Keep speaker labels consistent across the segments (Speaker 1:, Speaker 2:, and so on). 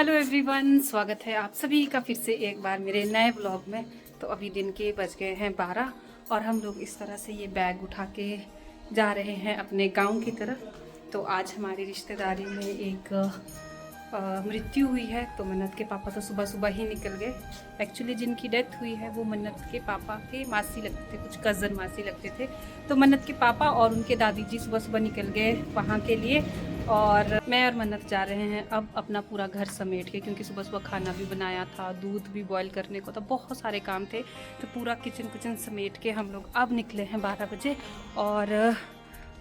Speaker 1: Hello everyone, स्वागत है आप सभी का फिर से एक बार मेरे नए ब्लॉग में। तो अभी दिन के बज गए हैं 12 और हम लोग इस तरह से ये बैग उठा के जा रहे हैं अपने गांव की तरफ। तो आज हमारी रिश्तेदारी में एक मृत्यु हुई है। तो मन्नत के पापा तो सुबह सुबह ही निकल गए। एक्चुअली जिनकी डेथ हुई है वो मन्नत के पापा के मासी लगते थे, कुछ कज़न मासी लगते थे। तो मन्नत के पापा और उनके दादी जी सुबह सुबह निकल गए वहाँ के लिए और मैं और मन्नत जा रहे हैं अब अपना पूरा घर समेट के, क्योंकि सुबह सुबह खाना भी बनाया था, दूध भी बॉईल करने को था, बहुत सारे काम थे। तो पूरा किचन समेट के हम लोग अब निकले हैं 12 बजे। और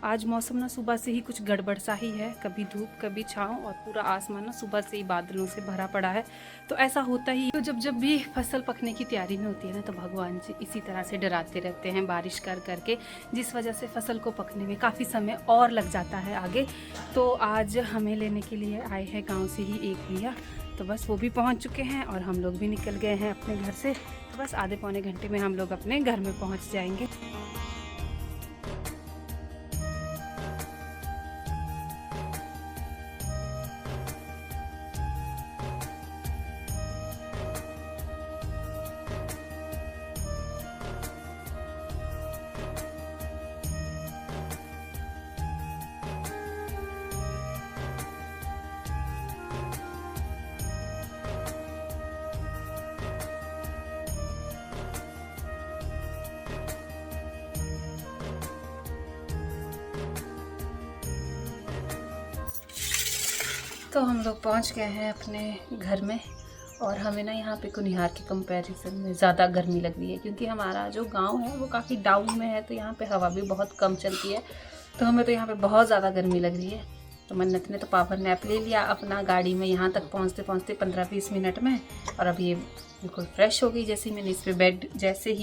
Speaker 1: आज मौसम ना सुबह से ही कुछ गड़बड़ सा ही है, कभी धूप कभी छाँव, और पूरा आसमान ना सुबह से ही बादलों से भरा पड़ा है। तो ऐसा होता ही तो जब भी फसल पकने की तैयारी में होती है ना, तो भगवान जी इसी तरह से डराते रहते हैं बारिश करके, जिस वजह से फसल को पकने में काफ़ी समय और लग जाता है आगे। तो आज हमें लेने के लिए आए हैं गाँव से ही एक भैया। तो बस वो भी पहुँच चुके हैं और हम लोग भी निकल गए हैं अपने घर से। तो बस आधे पौने घंटे में हम लोग अपने घर में पहुँच जाएंगे। तो हम लोग पहुंच गए हैं अपने घर में और हमें ना यहाँ पे कुनिहार के कंपैरिजन में ज़्यादा गर्मी लग रही है, क्योंकि हमारा जो गांव है वो काफ़ी डाउन में है। तो यहाँ पे हवा भी बहुत कम चलती है, तो हमें तो यहाँ पे बहुत ज़्यादा गर्मी लग रही है। तो मन्नत ने तो पावर नैप ले लिया अपना गाड़ी में, यहाँ तक पहुँचते पहुँचते 15-20 मिनट में। और अब ये बिल्कुल फ्रेश हो गई। जैसे ही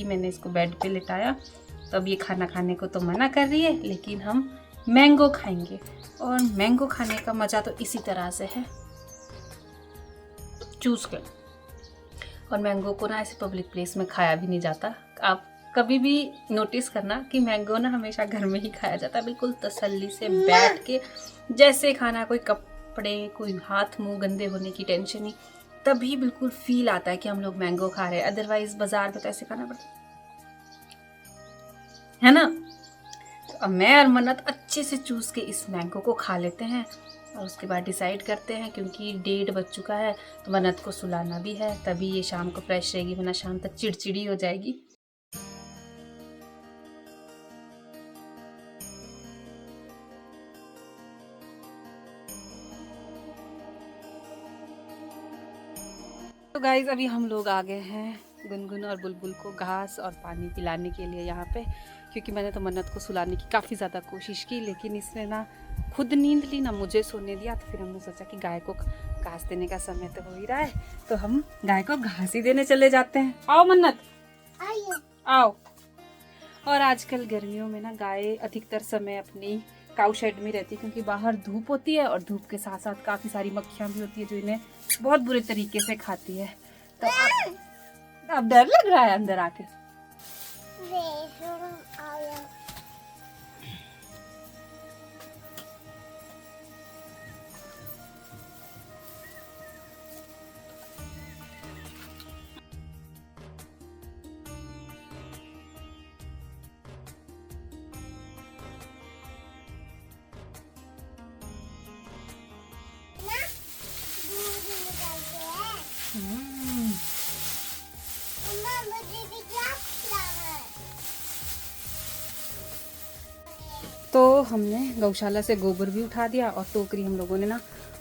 Speaker 1: मैंने इसको बेड पर लिटाया, तो अब ये खाना खाने को तो मना कर रही है, लेकिन हम मैंगो खाएंगे। और मैंगो खाने का मज़ा तो इसी तरह से है, चूस के। और मैंगो को ना ऐसे पब्लिक प्लेस में खाया भी नहीं जाता। आप कभी भी नोटिस करना कि मैंगो ना हमेशा घर में ही खाया जाता है, बिल्कुल तसल्ली से बैठ के, जैसे खाना, कोई कपड़े, कोई हाथ मुंह गंदे होने की टेंशन नहीं, तभी बिल्कुल फील आता है कि हम लोग मैंगो खा रहे हैं। अदरवाइज बाजार में तो ऐसे खाना पड़ता है ना। अब मैं और मन्नत अच्छे से चूस के इस मैंगो को खा लेते हैं और उसके बाद डिसाइड करते हैं, क्योंकि 1:30 बज चुका है। तो मन्नत को सुलाना भी है, तभी ये शाम को फ्रेश रहेगी, वरना शाम तक चिड़चिड़ी हो जाएगी। तो गाइज अभी हम लोग आ गए हैं गुनगुन और बुलबुल को घास और पानी पिलाने के लिए यहाँ पे, क्योंकि मैंने तो मन्नत को सुलाने की काफ़ी ज़्यादा कोशिश की, लेकिन इसने ना खुद नींद ली ना मुझे सोने दिया। तो फिर हमने सोचा कि गाय को घास देने का समय तो हो ही रहा है, तो हम गाय को घास ही देने चले जाते हैं। आओ मन्नत, आओ। और आजकल गर्मियों में ना गाय अधिकतर समय अपनी काऊ शेड में रहती है, क्योंकि बाहर धूप होती है और धूप के साथ साथ काफ़ी सारी मक्खियाँ भी होती है जो इन्हें बहुत बुरे तरीके से खाती है। तो अब डर लग रहा है अंदर आके। तो हमने गौशाला से गोबर भी उठा दिया और टोकरी हम लोगों ने ना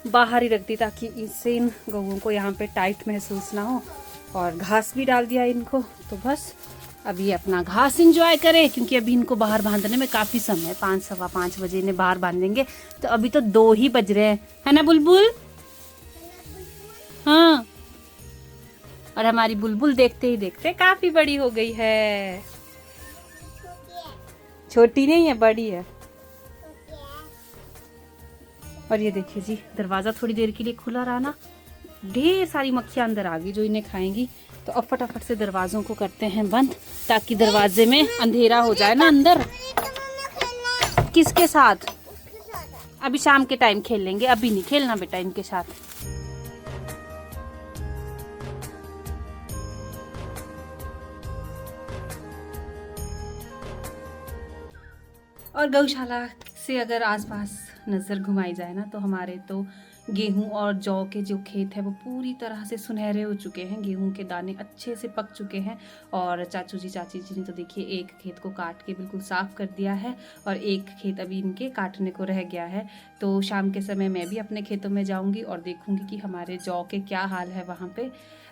Speaker 1: बाहर ही रख दी, ताकि इससे इन गौओं को यहाँ पे टाइट महसूस ना हो। और घास भी डाल दिया इनको। तो बस अभी अपना घास एंजॉय करें, क्योंकि अभी इनको बाहर बांधने में काफ़ी समय है। 5-5 बजे इन्हें बाहर बांधेंगे, तो अभी तो 2 ही बज रहे हैं, है ना बुलबुल? हाँ। और हमारी बुलबुल देखते ही देखते काफ़ी बड़ी हो गई है। छोटी नहीं है, बड़ी है। और ये देखिए जी, दरवाज़ा थोड़ी देर के लिए खुला रहा ना, ढेर सारी मक्खियाँ अंदर आ गई जो इन्हें खाएंगी। तो अब फटाफट से दरवाज़ों को करते हैं बंद, ताकि दरवाजे में अंधेरा हो जाए ना अंदर। किसके साथ? अभी शाम के टाइम खेल लेंगे, अभी नहीं खेलना बेटा इनके साथ। और गौशाला से अगर आसपास नज़र घुमाई जाए ना, तो हमारे तो गेहूं और जौ के जो खेत है वो पूरी तरह से सुनहरे हो चुके हैं। गेहूं के दाने अच्छे से पक चुके हैं। और चाचू जी चाची जी ने तो देखिए एक खेत को काट के बिल्कुल साफ़ कर दिया है और एक खेत अभी इनके काटने को रह गया है। तो शाम के समय मैं भी अपने खेतों में जाऊंगी और देखूंगी कि हमारे जौ के क्या हाल है वहाँ पे।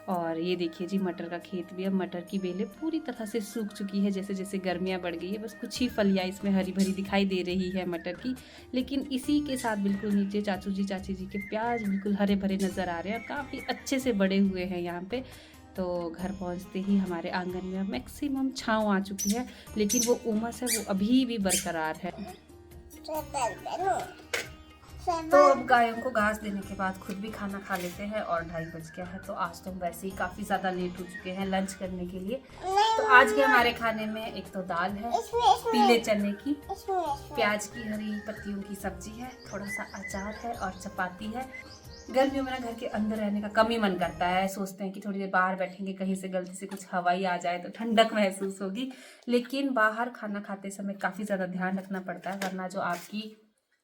Speaker 1: और ये देखिए जी मटर का खेत भी, अब मटर की बेलें पूरी तरह से सूख चुकी है। जैसे जैसे गर्मियाँ बढ़ गई है, बस कुछ ही फलियाँ इसमें हरी भरी दिखाई दे रही है मटर की। लेकिन इसी के साथ बिल्कुल नीचे चाचू जी चाची जी के प्याज बिल्कुल हरे भरे नज़र आ रहे हैं और काफ़ी अच्छे से बड़े हुए हैं यहाँ पे। तो घर पहुँचते ही हमारे आंगन में मैक्सिमम छाँव आ चुकी है, लेकिन वो उमस है वो अभी भी बरकरार है। तो अब गायों को घास देने के बाद खुद भी खाना खा लेते हैं और 2:30 बज गया है। तो आज तो हम वैसे ही काफ़ी ज़्यादा लेट हो चुके हैं लंच करने के लिए। तो आज के हमारे खाने में एक तो दाल है पीले चने की, प्याज की हरी पत्तियों की सब्जी है, थोड़ा सा अचार है और चपाती है। गर्मियों में ना घर के अंदर रहने का कम ही मन करता है, सोचते हैं कि थोड़ी देर बाहर बैठेंगे, कहीं से गलती से कुछ हवा ही आ जाए तो ठंडक महसूस होगी। लेकिन बाहर खाना खाते समय काफ़ी ज़्यादा ध्यान रखना पड़ता है, वरना जो आपकी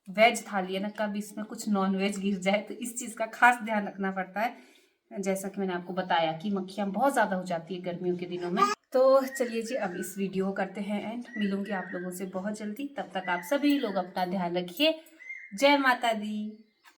Speaker 1: वेज थाली है ना, कब इसमें कुछ नॉन वेज गिर जाए, तो इस चीज़ का खास ध्यान रखना पड़ता है। जैसा कि मैंने आपको बताया कि मक्खियाँ बहुत ज़्यादा हो जाती है गर्मियों के दिनों में। तो चलिए जी अब इस वीडियो को करते हैं एंड, मिलूंगी आप लोगों से बहुत जल्दी। तब तक आप सभी लोग अपना ध्यान रखिए। जय माता दी।